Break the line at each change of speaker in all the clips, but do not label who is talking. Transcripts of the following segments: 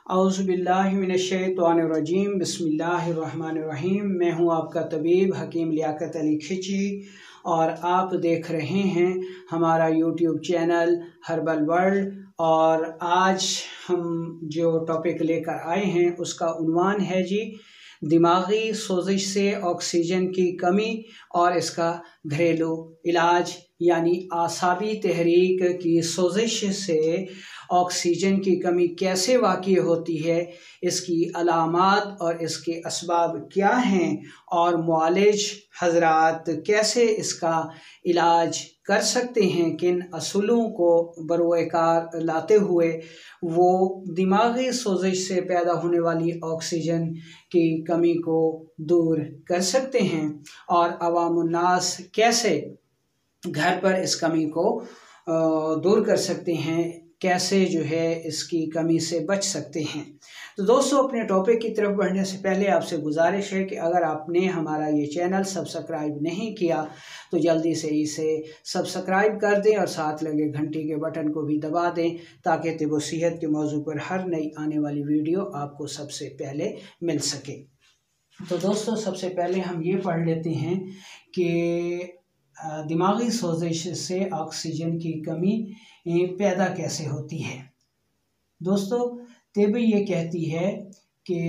औज़ुबिल्लाहिमिनश्शैतानिर्रजीम बिस्मिल्लाहिर्रहमानिर्रहीम। मैं हूं आपका तबीब हकीम लियाकत अली खिची और आप देख रहे हैं हमारा यूट्यूब चैनल हर्बल वर्ल्ड। और आज हम जो टॉपिक लेकर आए हैं उसका उन्वान है जी दिमागी सोजिश से ऑक्सीजन की कमी और इसका घरेलू इलाज, यानी आसाबी तहरीक की सोजिश से ऑक्सीजन की कमी कैसे वाक़ई होती है, इसकी अलामात और इसके असबाब क्या हैं और मुआलिज हजरात कैसे इसका इलाज कर सकते हैं, किन असूलों को बरोएकार लाते हुए वो दिमागी सोजिश से पैदा होने वाली ऑक्सीजन की कमी को दूर कर सकते हैं और अवामुन्नास कैसे घर पर इस कमी को दूर कर सकते हैं, कैसे जो है इसकी कमी से बच सकते हैं। तो दोस्तों, अपने टॉपिक की तरफ बढ़ने से पहले आपसे गुजारिश है कि अगर आपने हमारा ये चैनल सब्सक्राइब नहीं किया तो जल्दी से इसे सब्सक्राइब कर दें और साथ लगे घंटी के बटन को भी दबा दें ताकि तिब सेहत के मौजू पर हर नई आने वाली वीडियो आपको सबसे पहले मिल सके। तो दोस्तों, सबसे पहले हम ये पढ़ लेते हैं कि दिमागी सोजिश से ऑक्सीजन की कमी पैदा कैसे होती है। दोस्तों, तिब ये कहती है कि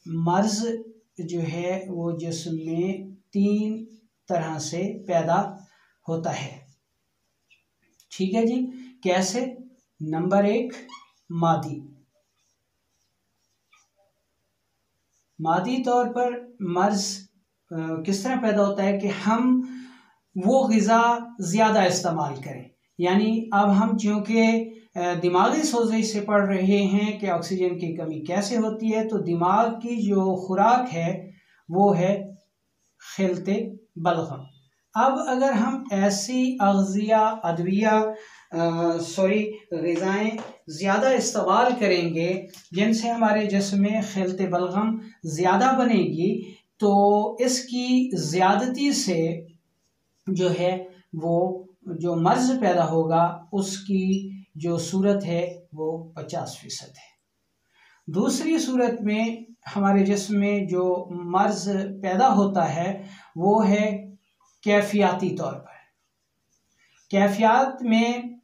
मर्ज जो है वो जिस्म में 3 तरह से पैदा होता है। ठीक है जी, कैसे? नंबर 1, मादी तौर पर मर्ज किस तरह पैदा होता है कि हम वो ग़िज़ा ज़्यादा इस्तेमाल करें। यानी अब हम चूँकि दिमागी सोजिश से पढ़ रहे हैं कि ऑक्सीजन की कमी कैसे होती है, तो दिमाग की जो खुराक है वो है खिलते बलगम। अब अगर हम ऐसी ग़िज़ाएँ ज़्यादा इस्तेमाल करेंगे जिनसे हमारे जिस्म में खिलते बलगम ज़्यादा बनेगी, तो इसकी ज़्यादती से जो है वो जो मर्ज पैदा होगा उसकी जो सूरत है वो 50% है। दूसरी सूरत में हमारे जिस्म में जो मर्ज पैदा होता है वो है कैफियाती तौर पर। कैफियत में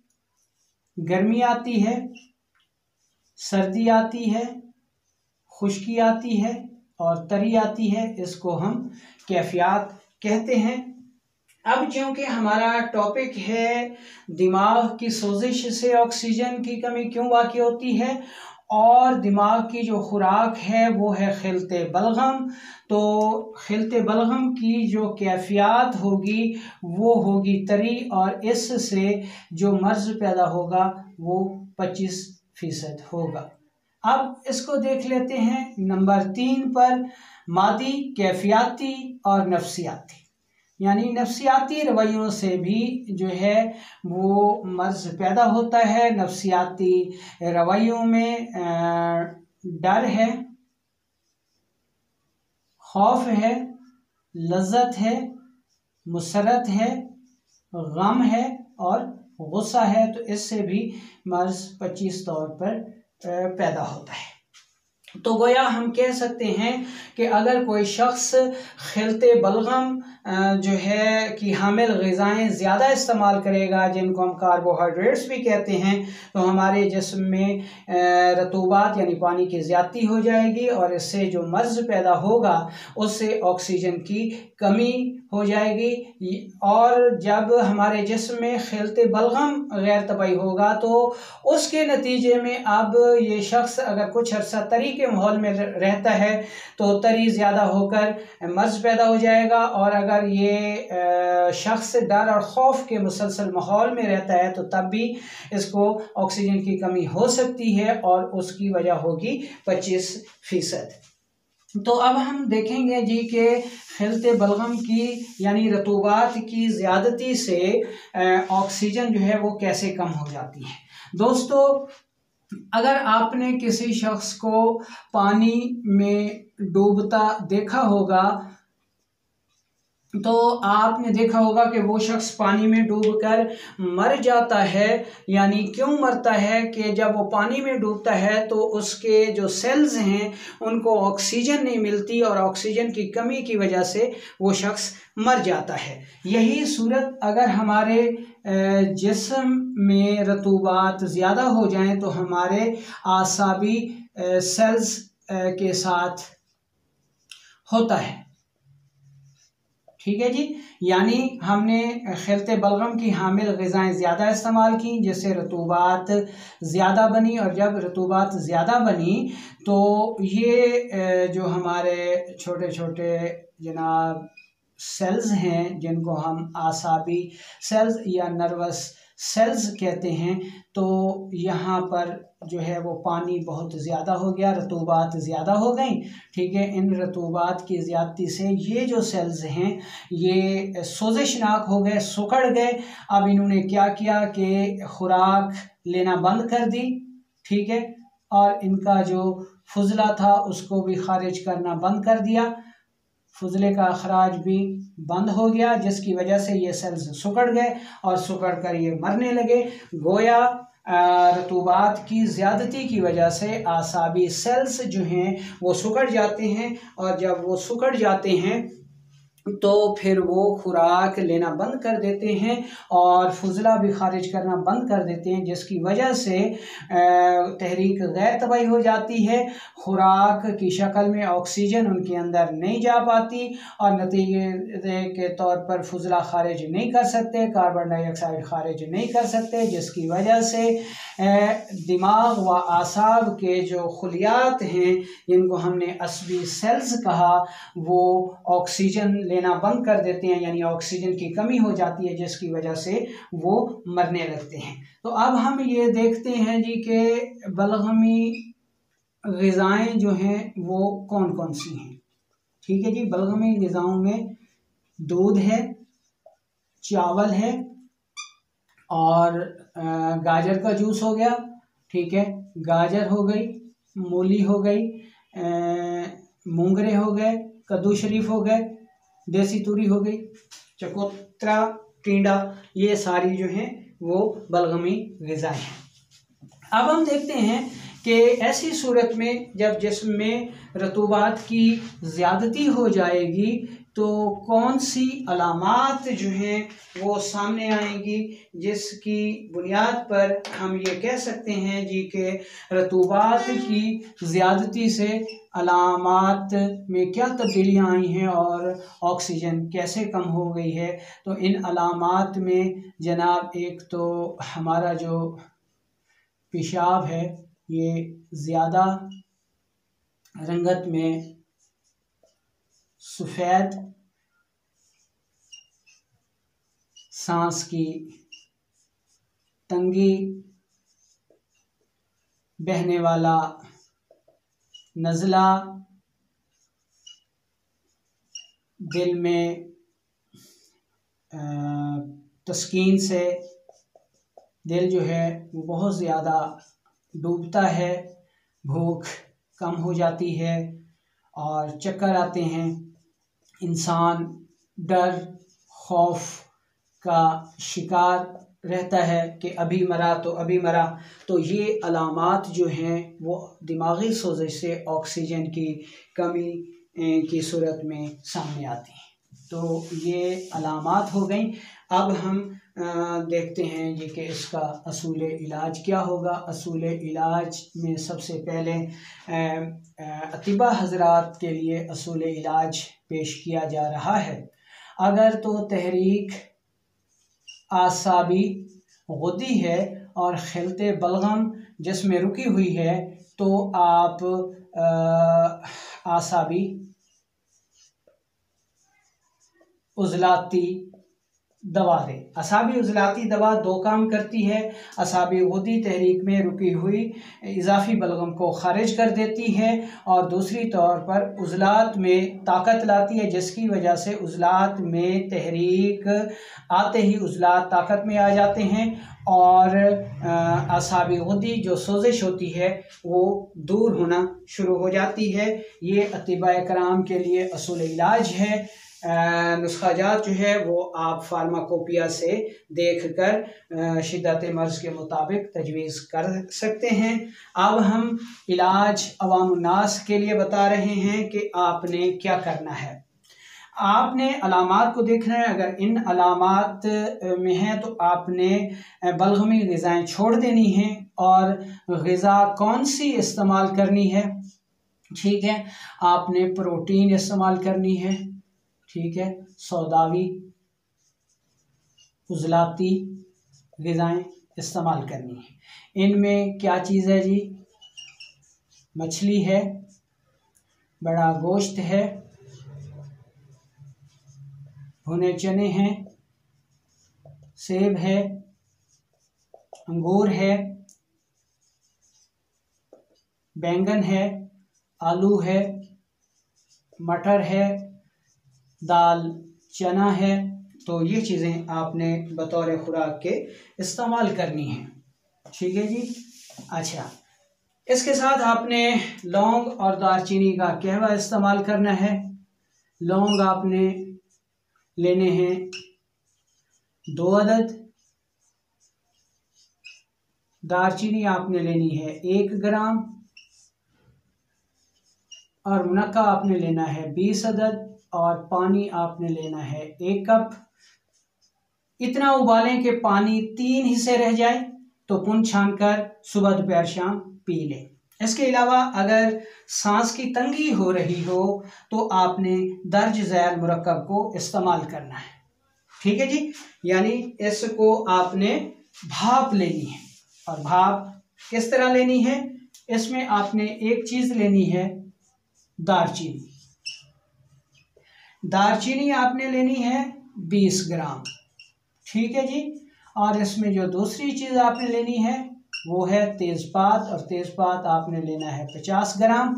गर्मी आती है, सर्दी आती है, खुश्की आती है और तरी आती है। इसको हम कैफियत कहते हैं। अब क्योंकि हमारा टॉपिक है दिमाग की सोजिश से ऑक्सीजन की कमी क्यों वाक़ई होती है और दिमाग की जो खुराक है वो है खिलते बलगम, तो खिलते बलगम की जो कैफियत होगी वो होगी तरी और इससे जो मर्ज पैदा होगा वो 25% होगा। अब इसको देख लेते हैं नंबर 3 पर, मादी, कैफियती और नफ्सियाती। यानी नफ्सियाती रवैयों से भी जो है वो मर्ज पैदा होता है। नफ्सियाती रवैयों में डर है, खौफ है, लज्जत है, मुसरत है, गम है और गुस्सा है। तो इससे भी मर्ज 25 तौर पर पैदा होता है। तो गोया हम कह सकते हैं कि अगर कोई शख्स खिलते बलगम जो है कि हामिल ग़िज़ाएँ ज़्यादा इस्तेमाल करेगा, जिनको हम कार्बोहाइड्रेट्स भी कहते हैं, तो हमारे जिस्म में रतूबात यानी पानी की ज़्यादती हो जाएगी और इससे जो मर्ज पैदा होगा उससे ऑक्सीजन की कमी हो जाएगी। और जब हमारे जिस्म में खिलते बलगम गैर तबई होगा तो उसके नतीजे में अब ये शख्स अगर कुछ अर्सा तरी के माहौल में रहता है तो तरी ज़्यादा होकर मर्ज पैदा हो जाएगा, और अगर ये शख्स डर और खौफ के मुसलसल माहौल में रहता है तो तब भी इसको ऑक्सीजन की कमी हो सकती है और उसकी वजह होगी 25%। तो अब हम देखेंगे जी कि खिलते बलगम की यानी रतूबात की ज़्यादती से ऑक्सीजन जो है वो कैसे कम हो जाती है। दोस्तों, अगर आपने किसी शख्स को पानी में डूबता देखा होगा तो आपने देखा होगा कि वो शख्स पानी में डूबकर मर जाता है। यानी क्यों मरता है कि जब वो पानी में डूबता है तो उसके जो सेल्स हैं उनको ऑक्सीजन नहीं मिलती और ऑक्सीजन की कमी की वजह से वो शख्स मर जाता है। यही सूरत अगर हमारे जिस्म में रतूबात ज़्यादा हो जाएं तो हमारे आसाबी सेल्स के साथ होता है। ठीक है जी। यानी हमने खिलते बलगम की हामिल ग़िज़ाएँ ज़्यादा इस्तेमाल की जिससे रतूबात ज़्यादा बनी, और जब रतूबात ज़्यादा बनी तो ये जो हमारे छोटे छोटे जनाब सेल्स हैं जिनको हम आसाबी सेल्स या नर्वस सेल्स कहते हैं, तो यहाँ पर जो है वो पानी बहुत ज़्यादा हो गया, रतूबात ज़्यादा हो गई। ठीक है, इन रतूबात की ज़्यादती से ये जो सेल्स हैं ये सोज़शनाक हो गए, सुकड़ गए। अब इन्होंने क्या किया कि खुराक लेना बंद कर दी। ठीक है, और इनका जो फुजला था उसको भी खारिज करना बंद कर दिया, फुजले का अखराज भी बंद हो गया, जिसकी वजह से ये सेल्स सुकड़ गए और सुकड़ कर ये मरने लगे। गोया रतूबात की ज़्यादती की वजह से आसाबी सेल्स जो हैं वो सुकड़ जाते हैं, और जब वो सुकड़ जाते हैं तो फिर वो खुराक लेना बंद कर देते हैं और फुजला भी खारिज करना बंद कर देते हैं, जिसकी वजह से तहरीक गैर तबाही हो जाती है। खुराक की शक्ल में ऑक्सीजन उनके अंदर नहीं जा पाती और नतीजे के तौर पर फुजला खारिज नहीं कर सकते, कार्बन डाइऑक्साइड खारिज नहीं कर सकते, जिसकी वजह से दिमाग व आसाब के जो खुलियात हैं जिनको हमने असबी सेल्स कहा वो ऑक्सीजन लेना बंद कर देते हैं, यानी ऑक्सीजन की कमी हो जाती है, जिसकी वजह से वो मरने लगते हैं। तो अब हम ये देखते हैं जी कि बलगमी ग़िज़ाएँ जो हैं वो कौन कौन सी हैं। ठीक है जी, बलगमी ग़िज़ाओं में दूध है, चावल है, और गाजर का जूस हो गया। ठीक है, गाजर हो गई, मूली हो गई, मूंगरे हो गए, कद्दू शरीफ हो गए, देसी तूरी हो गई, चकोतरा, टिंडा, ये सारी जो हैं वो बलगमी ग़िज़ाएँ हैं। अब हम देखते हैं कि ऐसी सूरत में जब जिस्म में रतूबात की ज़्यादती हो जाएगी तो कौन सी अलामात जो हैं वो सामने आएंगी, जिसकी बुनियाद पर हम ये कह सकते हैं जी कि रतूबात की ज़्यादती से अलामात में क्या तब्दीलियाँ आई हैं और ऑक्सीजन कैसे कम हो गई है। तो इन अलामात में जनाब एक तो हमारा जो पेशाब है ये ज़्यादा रंगत में सफ़ेद, सांस की तंगी, बहने वाला नज़ला, दिल में तस्कीन से दिल जो है वो बहुत ज़्यादा डूबता है, भूख कम हो जाती है और चक्कर आते हैं, इंसान डर खौफ का शिकार रहता है कि अभी मरा तो अभी मरा। तो ये अलामात जो हैं वो दिमागी सोजिश से ऑक्सीजन की कमी की सूरत में सामने आती हैं। तो ये अलामात हो गई। अब हम देखते हैं ये कि इसका असूल इलाज क्या होगा। असूल इलाज में सबसे पहले अतिबा हज़रात के लिए असूल इलाज पेश किया जा रहा है। अगर तो तहरीक आसाबी गुदी है और खिलते बलगम जिसमें रुकी हुई है तो आप आसाबी उज़लाती दवा दें। असाबी उज़लाती दवा दो काम करती है। असाबी गुदी तहरीक में रुकी हुई इजाफी बलगम को खारिज कर देती है और दूसरी तौर पर उज़लात में ताकत लाती है, जिसकी वजह से उज़लात में तहरीक आते ही उज़लात ताकत में आ जाते हैं और असाबी गुदी जो सोजिश होती है वो दूर होना शुरू हो जाती है। ये अतिबा कराम के लिए असूल इलाज है। नुस्खाजात जो है वो आप फार्माकोपिया से देख कर शिद्दत मर्ज़ के मुताबिक तजवीज़ कर सकते हैं। अब हम इलाज अवामुन्नास के लिए बता रहे हैं कि आपने क्या करना है। आपने अलामात को देखना है। अगर इन अलामात में है तो आपने बलगमी ग़िज़ाएँ छोड़ देनी हैं और ग़िज़ा कौन सी इस्तेमाल करनी है, ठीक है। आपने प्रोटीन इस्तेमाल करनी है, ठीक है। सौदावी उज़लाती ग़िज़ाएँ इस्तेमाल करनी है। इनमें क्या चीज़ है जी? मछली है, बड़ा गोश्त है, भुने चने हैं, सेब है, अंगूर है, बैंगन है, आलू है, मटर है, दाल चना है। तो ये चीज़ें आपने बतौर खुराक के इस्तेमाल करनी हैं, ठीक है जी। अच्छा, इसके साथ आपने लौंग और दालचीनी का कहवा इस्तेमाल करना है। लौंग आपने लेने हैं 2 अदद, दालचीनी आपने लेनी है 1 ग्राम और मुनक्का आपने लेना है 20 अदद और पानी आपने लेना है 1 कप। इतना उबालें कि पानी 3 हिस्से रह जाए, तो पुन छान कर सुबह दोपहर शाम पी लें। इसके अलावा अगर सांस की तंगी हो रही हो तो आपने दर्ज झैल मुरक्कब को इस्तेमाल करना है, ठीक है जी। यानी इसको आपने भाप लेनी है। और भाप किस तरह लेनी है? इसमें आपने एक चीज़ लेनी है, दालचीनी। दालचीनी आपने लेनी है 20 ग्राम, ठीक है जी। और इसमें जो दूसरी चीज़ आपने लेनी है वो है तेज़पात, और तेज़पात आपने लेना है 50 ग्राम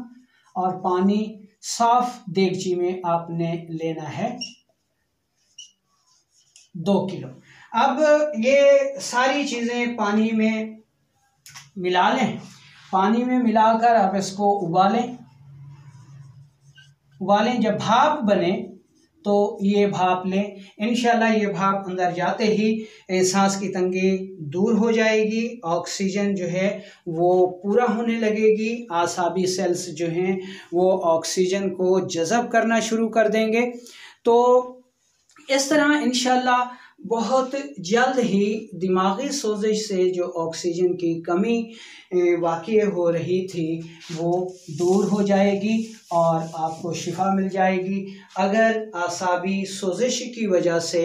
और पानी साफ देगची में आपने लेना है 2 किलो। अब ये सारी चीज़ें पानी में मिला लें। पानी में मिलाकर आप इसको उबालें। जब भाप बने तो ये भाप लें। इंशाल्लाह ये भाप अंदर जाते ही सांस की तंगी दूर हो जाएगी, ऑक्सीजन जो है वो पूरा होने लगेगी, आसाबी सेल्स जो हैं वो ऑक्सीजन को जज़ब करना शुरू कर देंगे। तो इस तरह इंशाल्लाह बहुत जल्द ही दिमागी सोजिश से जो ऑक्सीजन की कमी वाक़ई हो रही थी वो दूर हो जाएगी और आपको शिफा मिल जाएगी। अगर आसाबी सोजिश की वजह से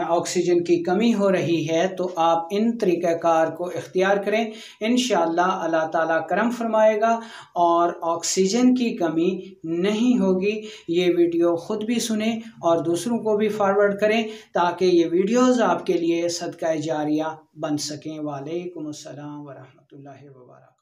ऑक्सीजन की कमी हो रही है तो आप इन तरीक़ाकार को इख्तियार करें। इंशाअल्लाह अल्लाह ताला करम फरमाएगा और ऑक्सीजन की कमी नहीं होगी। ये वीडियो ख़ुद भी सुने और दूसरों को भी फॉरवर्ड करें ताकि ये वीडियोज़ आपके लिए सदका जारिया बन सकें। वालेकुम अस्सलाम व रहमतुल्लाहि व बरकातहू।